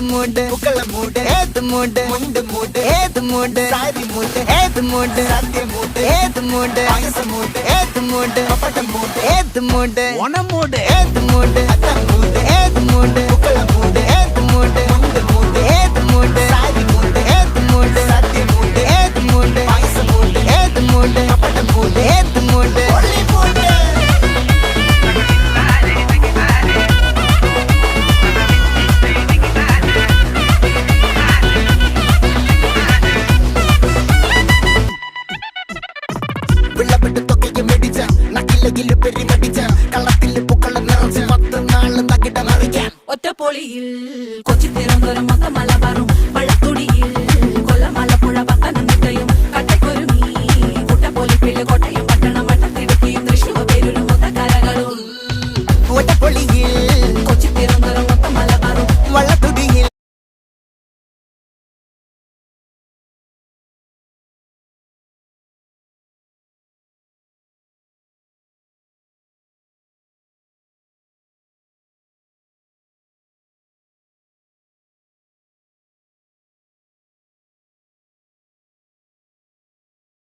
മൂട് പുക്കള മൂട് ഏത് മൂട് മുണ്ട് മൂട് ഏത് മൂട് സാരി മൂട് ഏത് മൂട് സത്യ മൂട് ഏത് മൂട് പായസ മൂട് ഏത് മൂട് പപ്പടം മൂട് ഏത് മൂട് ഓണം മൂട് ഏത് മൂട് അത്തം മൂട് ഏത് മൂട് പുക്കള മൂട് ഏത് മൂട് മുണ്ട് മൂട് ഏത് മൂട് സാരി മൂട് ഏത് മൂട് സത്യ മൂട് ഏത് മൂട് പായസ മൂട് ഏത് മൂട് പപ്പടം മൂട് ഏത് മൂട് ഒള്ളി മൂട് ഒറ്റപ്പൊളിയിൽ കൊച്ചി തിരുവനന്തപുരം മൊത്തം മലബാറും